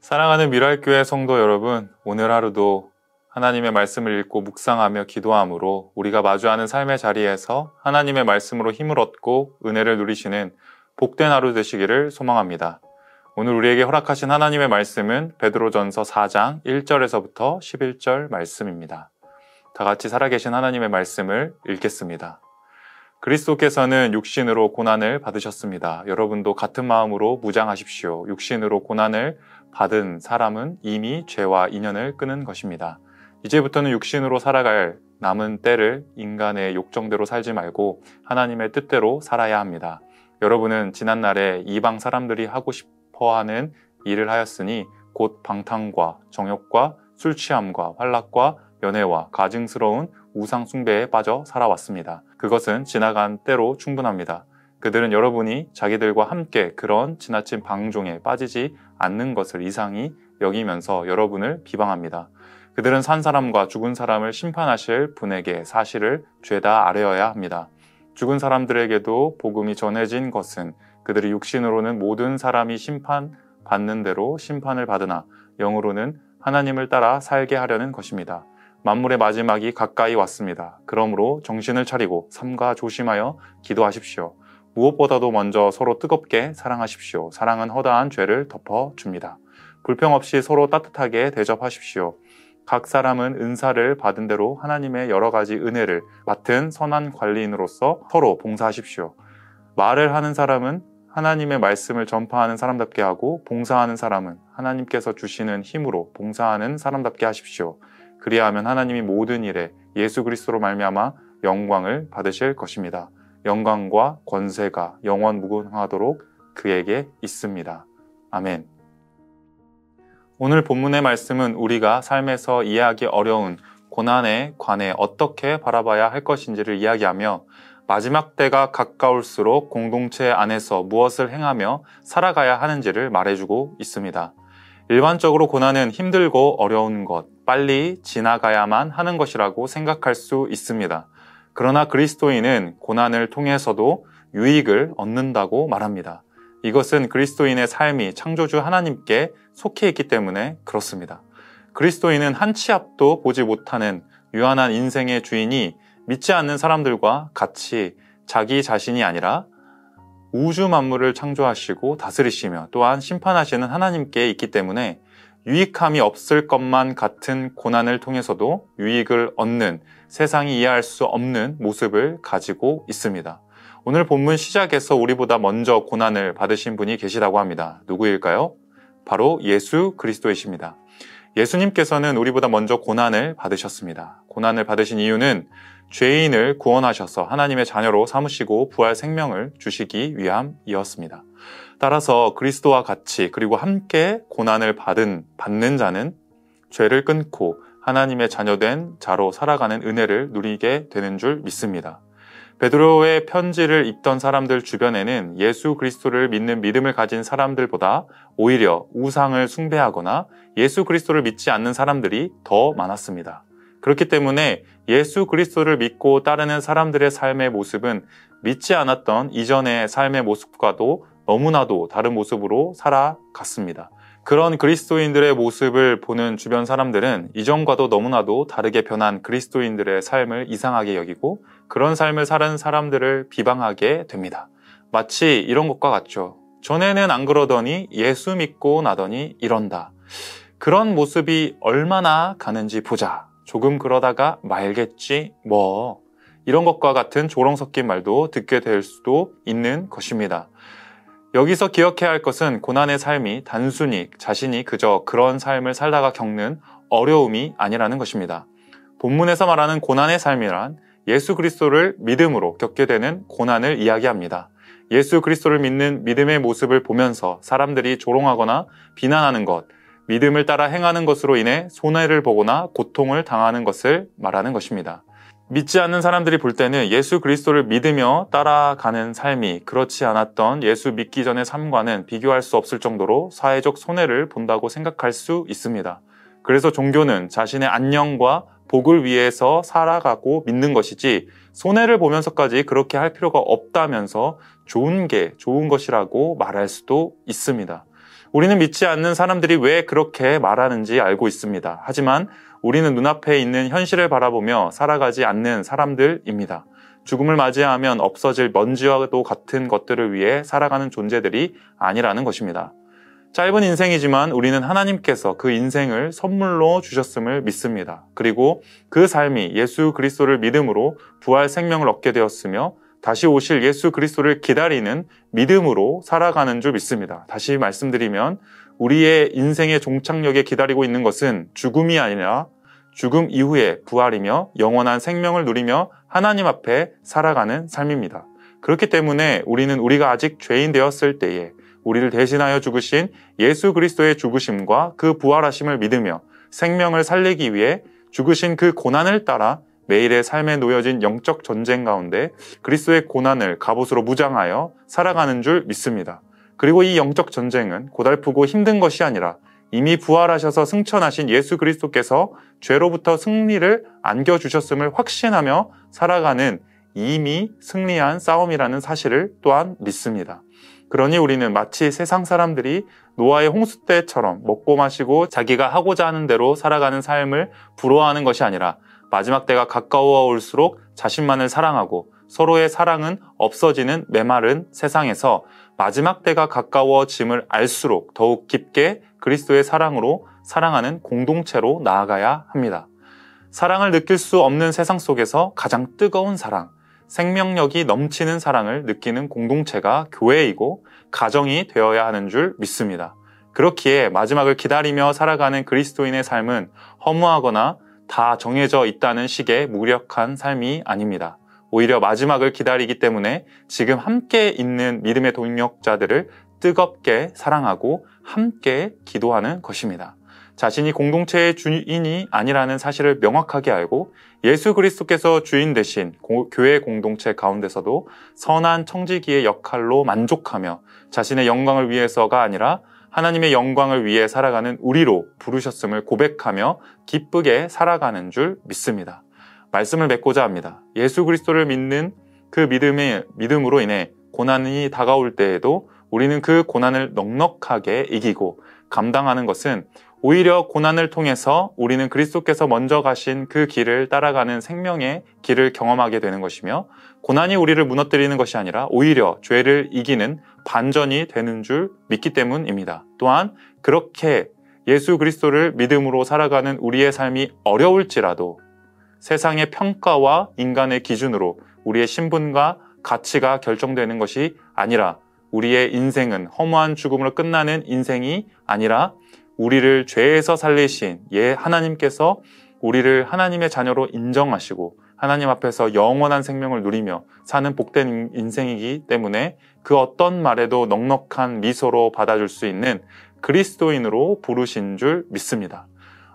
사랑하는 미랄교회 성도 여러분, 오늘 하루도 하나님의 말씀을 읽고 묵상하며 기도함으로 우리가 마주하는 삶의 자리에서 하나님의 말씀으로 힘을 얻고 은혜를 누리시는 복된 하루 되시기를 소망합니다. 오늘 우리에게 허락하신 하나님의 말씀은 베드로전서 4장 1절에서부터 11절 말씀입니다. 다 같이 살아계신 하나님의 말씀을 읽겠습니다. 그리스도께서는 육신으로 고난을 받으셨습니다. 여러분도 같은 마음으로 무장하십시오. 육신으로 고난을 받은 사람은 이미 죄와 인연을 끊은 것입니다. 이제부터는 육신으로 살아갈 남은 때를 인간의 욕정대로 살지 말고 하나님의 뜻대로 살아야 합니다. 여러분은 지난날에 이방 사람들이 하고 싶어하는 일을 하였으니 곧 방탕과 정욕과 술취함과 환락과 연애와 가증스러운 우상 숭배에 빠져 살아왔습니다. 그것은 지나간 때로 충분합니다. 그들은 여러분이 자기들과 함께 그런 지나친 방종에 빠지지 않는 것을 이상히 여기면서 여러분을 비방합니다. 그들은 산 사람과 죽은 사람을 심판하실 분에게 사실을 죄다 아뢰어야 합니다. 죽은 사람들에게도 복음이 전해진 것은 그들이 육신으로는 모든 사람이 심판받는 대로 심판을 받으나 영으로는 하나님을 따라 살게 하려는 것입니다. 만물의 마지막이 가까이 왔습니다. 그러므로 정신을 차리고 삼가 조심하여 기도하십시오. 무엇보다도 먼저 서로 뜨겁게 사랑하십시오. 사랑은 허다한 죄를 덮어줍니다. 불평 없이 서로 따뜻하게 대접하십시오. 각 사람은 은사를 받은 대로 하나님의 여러 가지 은혜를 맡은 선한 관리인으로서 서로 봉사하십시오. 말을 하는 사람은 하나님의 말씀을 전파하는 사람답게 하고 봉사하는 사람은 하나님께서 주시는 힘으로 봉사하는 사람답게 하십시오. 그리하면 하나님이 모든 일에 예수 그리스도로 말미암아 영광을 받으실 것입니다. 영광과 권세가 영원 무궁하도록 그에게 있습니다. 아멘. 오늘 본문의 말씀은 우리가 삶에서 이해하기 어려운 고난에 관해 어떻게 바라봐야 할 것인지를 이야기하며 마지막 때가 가까울수록 공동체 안에서 무엇을 행하며 살아가야 하는지를 말해주고 있습니다. 일반적으로 고난은 힘들고 어려운 것, 빨리 지나가야만 하는 것이라고 생각할 수 있습니다. 그러나 그리스도인은 고난을 통해서도 유익을 얻는다고 말합니다. 이것은 그리스도인의 삶이 창조주 하나님께 속해 있기 때문에 그렇습니다. 그리스도인은 한 치 앞도 보지 못하는 유한한 인생의 주인이 믿지 않는 사람들과 같이 자기 자신이 아니라 우주 만물을 창조하시고 다스리시며 또한 심판하시는 하나님께 있기 때문에 유익함이 없을 것만 같은 고난을 통해서도 유익을 얻는 세상이 이해할 수 없는 모습을 가지고 있습니다. 오늘 본문 시작에서 우리보다 먼저 고난을 받으신 분이 계시다고 합니다. 누구일까요? 바로 예수 그리스도이십니다. 예수님께서는 우리보다 먼저 고난을 받으셨습니다. 고난을 받으신 이유는 죄인을 구원하셔서 하나님의 자녀로 삼으시고 부활 생명을 주시기 위함이었습니다. 따라서 그리스도와 같이 그리고 함께 고난을 받는 자는 죄를 끊고 하나님의 자녀된 자로 살아가는 은혜를 누리게 되는 줄 믿습니다. 베드로의 편지를 읽던 사람들 주변에는 예수 그리스도를 믿는 믿음을 가진 사람들보다 오히려 우상을 숭배하거나 예수 그리스도를 믿지 않는 사람들이 더 많았습니다. 그렇기 때문에 예수 그리스도를 믿고 따르는 사람들의 삶의 모습은 믿지 않았던 이전의 삶의 모습과도 너무나도 다른 모습으로 살아갔습니다. 그런 그리스도인들의 모습을 보는 주변 사람들은 이전과도 너무나도 다르게 변한 그리스도인들의 삶을 이상하게 여기고 그런 삶을 사는 사람들을 비방하게 됩니다. 마치 이런 것과 같죠. 전에는 안 그러더니 예수 믿고 나더니 이런다. 그런 모습이 얼마나 가는지 보자. 조금 그러다가 말겠지 뭐. 이런 것과 같은 조롱 섞인 말도 듣게 될 수도 있는 것입니다. 여기서 기억해야 할 것은 고난의 삶이 단순히 자신이 그저 그런 삶을 살다가 겪는 어려움이 아니라는 것입니다. 본문에서 말하는 고난의 삶이란 예수 그리스도를 믿음으로 겪게 되는 고난을 이야기합니다. 예수 그리스도를 믿는 믿음의 모습을 보면서 사람들이 조롱하거나 비난하는 것, 믿음을 따라 행하는 것으로 인해 손해를 보거나 고통을 당하는 것을 말하는 것입니다. 믿지 않는 사람들이 볼 때는 예수 그리스도를 믿으며 따라가는 삶이 그렇지 않았던 예수 믿기 전의 삶과는 비교할 수 없을 정도로 사회적 손해를 본다고 생각할 수 있습니다. 그래서 종교는 자신의 안녕과 복을 위해서 살아가고 믿는 것이지 손해를 보면서까지 그렇게 할 필요가 없다면서 좋은 게 좋은 것이라고 말할 수도 있습니다. 우리는 믿지 않는 사람들이 왜 그렇게 말하는지 알고 있습니다. 하지만 우리는 눈앞에 있는 현실을 바라보며 살아가지 않는 사람들입니다. 죽음을 맞이하면 없어질 먼지와도 같은 것들을 위해 살아가는 존재들이 아니라는 것입니다. 짧은 인생이지만 우리는 하나님께서 그 인생을 선물로 주셨음을 믿습니다. 그리고 그 삶이 예수 그리스도를 믿음으로 부활 생명을 얻게 되었으며 다시 오실 예수 그리스도를 기다리는 믿음으로 살아가는 줄 믿습니다. 다시 말씀드리면 우리의 인생의 종착역에 기다리고 있는 것은 죽음이 아니라 죽음 이후의 부활이며 영원한 생명을 누리며 하나님 앞에 살아가는 삶입니다. 그렇기 때문에 우리는 우리가 아직 죄인 되었을 때에 우리를 대신하여 죽으신 예수 그리스도의 죽으심과 그 부활하심을 믿으며 생명을 살리기 위해 죽으신 그 고난을 따라 매일의 삶에 놓여진 영적 전쟁 가운데 그리스도의 고난을 갑옷으로 무장하여 살아가는 줄 믿습니다. 그리고 이 영적 전쟁은 고달프고 힘든 것이 아니라 이미 부활하셔서 승천하신 예수 그리스도께서 죄로부터 승리를 안겨주셨음을 확신하며 살아가는 이미 승리한 싸움이라는 사실을 또한 믿습니다. 그러니 우리는 마치 세상 사람들이 노아의 홍수 때처럼 먹고 마시고 자기가 하고자 하는 대로 살아가는 삶을 부러워하는 것이 아니라 마지막 때가 가까워 올수록 자신만을 사랑하고 서로의 사랑은 없어지는 메마른 세상에서 마지막 때가 가까워짐을 알수록 더욱 깊게 그리스도의 사랑으로 사랑하는 공동체로 나아가야 합니다. 사랑을 느낄 수 없는 세상 속에서 가장 뜨거운 사랑, 생명력이 넘치는 사랑을 느끼는 공동체가 교회이고 가정이 되어야 하는 줄 믿습니다. 그렇기에 마지막을 기다리며 살아가는 그리스도인의 삶은 허무하거나 다 정해져 있다는 식의 무력한 삶이 아닙니다. 오히려 마지막을 기다리기 때문에 지금 함께 있는 믿음의 동력자들을 뜨겁게 사랑하고 함께 기도하는 것입니다. 자신이 공동체의 주인이 아니라는 사실을 명확하게 알고 예수 그리스도께서 주인 되신 교회 공동체 가운데서도 선한 청지기의 역할로 만족하며 자신의 영광을 위해서가 아니라 하나님의 영광을 위해 살아가는 우리로 부르셨음을 고백하며 기쁘게 살아가는 줄 믿습니다. 말씀을 맺고자 합니다. 예수 그리스도를 믿는 그 믿음으로 인해 고난이 다가올 때에도 우리는 그 고난을 넉넉하게 이기고 감당하는 것은 오히려 고난을 통해서 우리는 그리스도께서 먼저 가신 그 길을 따라가는 생명의 길을 경험하게 되는 것이며 고난이 우리를 무너뜨리는 것이 아니라 오히려 죄를 이기는 반전이 되는 줄 믿기 때문입니다. 또한 그렇게 예수 그리스도를 믿음으로 살아가는 우리의 삶이 어려울지라도 세상의 평가와 인간의 기준으로 우리의 신분과 가치가 결정되는 것이 아니라 우리의 인생은 허무한 죽음으로 끝나는 인생이 아니라 우리를 죄에서 살리신 하나님께서 우리를 하나님의 자녀로 인정하시고 하나님 앞에서 영원한 생명을 누리며 사는 복된 인생이기 때문에 그 어떤 말에도 넉넉한 미소로 받아줄 수 있는 그리스도인으로 부르신 줄 믿습니다.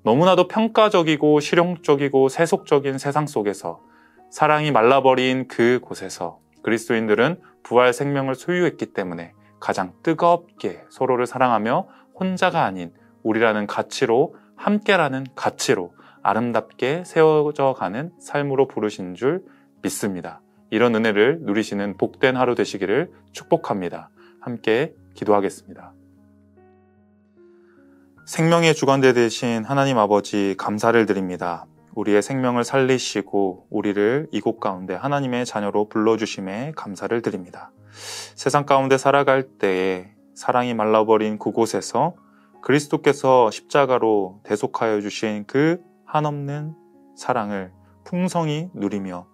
너무나도 평가적이고 실용적이고 세속적인 세상 속에서 사랑이 말라버린 그 곳에서 그리스도인들은 부활 생명을 소유했기 때문에 가장 뜨겁게 서로를 사랑하며 혼자가 아닌 우리라는 가치로 함께라는 가치로 아름답게 세워져 가는 삶으로 부르신 줄 믿습니다. 이런 은혜를 누리시는 복된 하루 되시기를 축복합니다. 함께 기도하겠습니다. 생명의 주관자 되신 하나님 아버지 감사를 드립니다. 우리의 생명을 살리시고 우리를 이곳 가운데 하나님의 자녀로 불러주심에 감사를 드립니다. 세상 가운데 살아갈 때에 사랑이 말라버린 그곳에서 그리스도께서 십자가로 대속하여 주신 그 한없는 사랑을 풍성히 누리며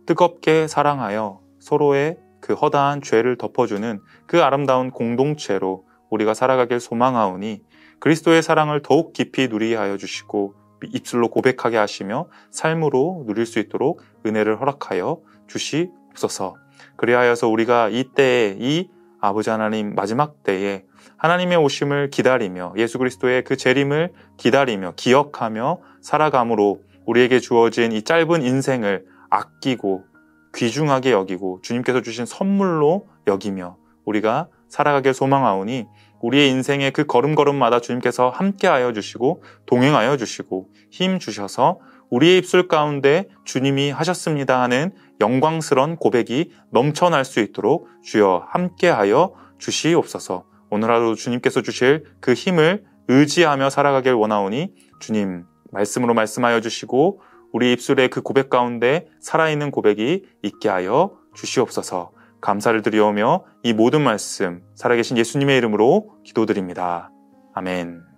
뜨겁게 사랑하여 서로의 그 허다한 죄를 덮어주는 그 아름다운 공동체로 우리가 살아가길 소망하오니 그리스도의 사랑을 더욱 깊이 누리하여 주시고 입술로 고백하게 하시며 삶으로 누릴 수 있도록 은혜를 허락하여 주시옵소서. 그리하여서 우리가 이때에 이 아버지 하나님 마지막 때에 하나님의 오심을 기다리며 예수 그리스도의 그 재림을 기다리며 기억하며 살아감으로 우리에게 주어진 이 짧은 인생을 아끼고 귀중하게 여기고 주님께서 주신 선물로 여기며 우리가 살아가길 소망하오니 우리의 인생의 그 걸음걸음마다 주님께서 함께하여 주시고 동행하여 주시고 힘 주셔서 우리의 입술 가운데 주님이 하셨습니다 하는 영광스러운 고백이 넘쳐날 수 있도록 주여 함께하여 주시옵소서. 오늘 하루 주님께서 주실 그 힘을 의지하며 살아가길 원하오니 주님 말씀으로 말씀하여 주시고 우리 입술의 그 고백 가운데 살아있는 고백이 있게 하여 주시옵소서. 감사를 드리오며 이 모든 말씀 살아계신 예수님의 이름으로 기도드립니다. 아멘.